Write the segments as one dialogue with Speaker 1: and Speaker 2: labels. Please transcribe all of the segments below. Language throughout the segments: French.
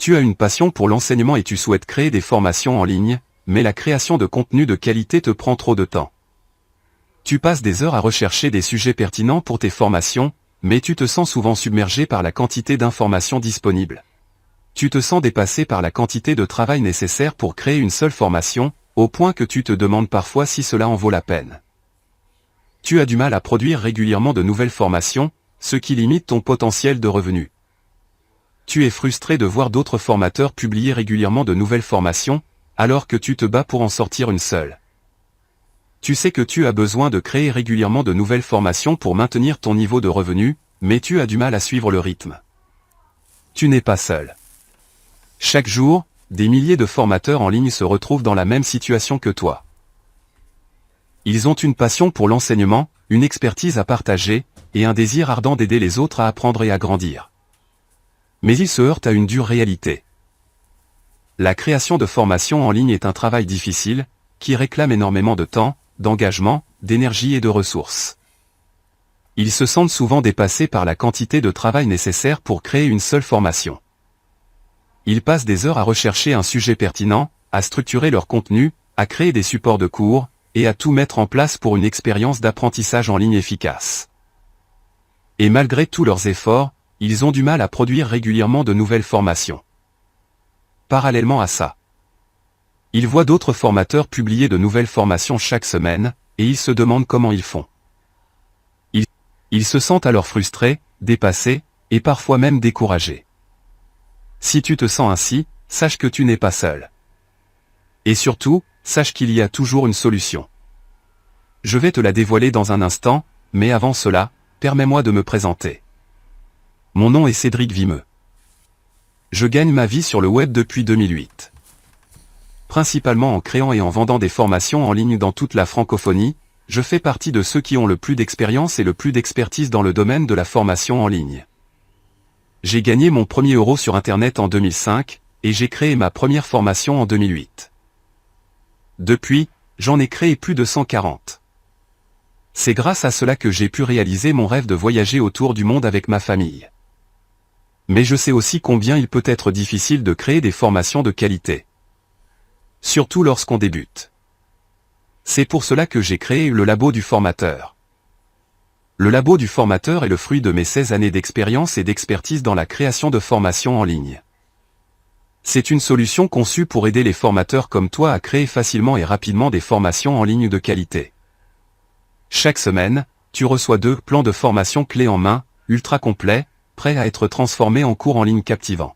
Speaker 1: Tu as une passion pour l'enseignement et tu souhaites créer des formations en ligne, mais la création de contenu de qualité te prend trop de temps. Tu passes des heures à rechercher des sujets pertinents pour tes formations, mais tu te sens souvent submergé par la quantité d'informations disponibles. Tu te sens dépassé par la quantité de travail nécessaire pour créer une seule formation, au point que tu te demandes parfois si cela en vaut la peine. Tu as du mal à produire régulièrement de nouvelles formations, ce qui limite ton potentiel de revenus. Tu es frustré de voir d'autres formateurs publier régulièrement de nouvelles formations, alors que tu te bats pour en sortir une seule. Tu sais que tu as besoin de créer régulièrement de nouvelles formations pour maintenir ton niveau de revenus, mais tu as du mal à suivre le rythme. Tu n'es pas seul. Chaque jour, des milliers de formateurs en ligne se retrouvent dans la même situation que toi. Ils ont une passion pour l'enseignement, une expertise à partager, et un désir ardent d'aider les autres à apprendre et à grandir. Mais ils se heurtent à une dure réalité. La création de formations en ligne est un travail difficile, qui réclame énormément de temps, d'engagement, d'énergie et de ressources. Ils se sentent souvent dépassés par la quantité de travail nécessaire pour créer une seule formation. Ils passent des heures à rechercher un sujet pertinent, à structurer leur contenu, à créer des supports de cours, et à tout mettre en place pour une expérience d'apprentissage en ligne efficace. Et malgré tous leurs efforts, ils ont du mal à produire régulièrement de nouvelles formations. Parallèlement à ça, ils voient d'autres formateurs publier de nouvelles formations chaque semaine, et ils se demandent comment ils font. Ils se sentent alors frustrés, dépassés, et parfois même découragés. Si tu te sens ainsi, sache que tu n'es pas seul. Et surtout, sache qu'il y a toujours une solution. Je vais te la dévoiler dans un instant, mais avant cela, permets-moi de me présenter. Mon nom est Cédric Vimeux. Je gagne ma vie sur le web depuis 2008. Principalement en créant et en vendant des formations en ligne dans toute la francophonie, je fais partie de ceux qui ont le plus d'expérience et le plus d'expertise dans le domaine de la formation en ligne. J'ai gagné mon premier euro sur Internet en 2005, et j'ai créé ma première formation en 2008. Depuis, j'en ai créé plus de 140. C'est grâce à cela que j'ai pu réaliser mon rêve de voyager autour du monde avec ma famille. Mais je sais aussi combien il peut être difficile de créer des formations de qualité. Surtout lorsqu'on débute. C'est pour cela que j'ai créé le Labo du Formateur. Le Labo du Formateur est le fruit de mes 16 années d'expérience et d'expertise dans la création de formations en ligne. C'est une solution conçue pour aider les formateurs comme toi à créer facilement et rapidement des formations en ligne de qualité. Chaque semaine, tu reçois 2 plans de formation clés en main, ultra complets, prêts à être transformés en cours en ligne captivants.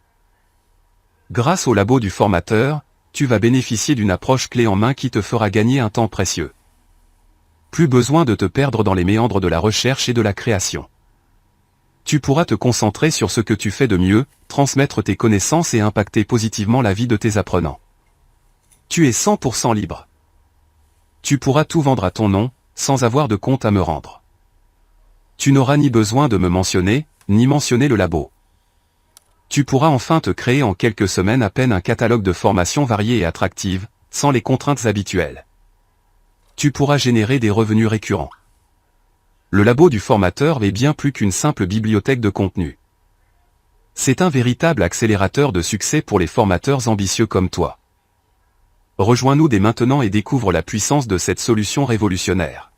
Speaker 1: Grâce au Labo du Formateur, tu vas bénéficier d'une approche clé en main qui te fera gagner un temps précieux. Plus besoin de te perdre dans les méandres de la recherche et de la création. Tu pourras te concentrer sur ce que tu fais de mieux, transmettre tes connaissances et impacter positivement la vie de tes apprenants. Tu es 100% libre. Tu pourras tout vendre à ton nom, sans avoir de compte à me rendre. Tu n'auras ni besoin de me mentionner, ni mentionner le labo. Tu pourras enfin te créer en quelques semaines à peine un catalogue de formations variées et attractives, sans les contraintes habituelles. Tu pourras générer des revenus récurrents. Le Labo du Formateur est bien plus qu'une simple bibliothèque de contenu. C'est un véritable accélérateur de succès pour les formateurs ambitieux comme toi. Rejoins-nous dès maintenant et découvre la puissance de cette solution révolutionnaire.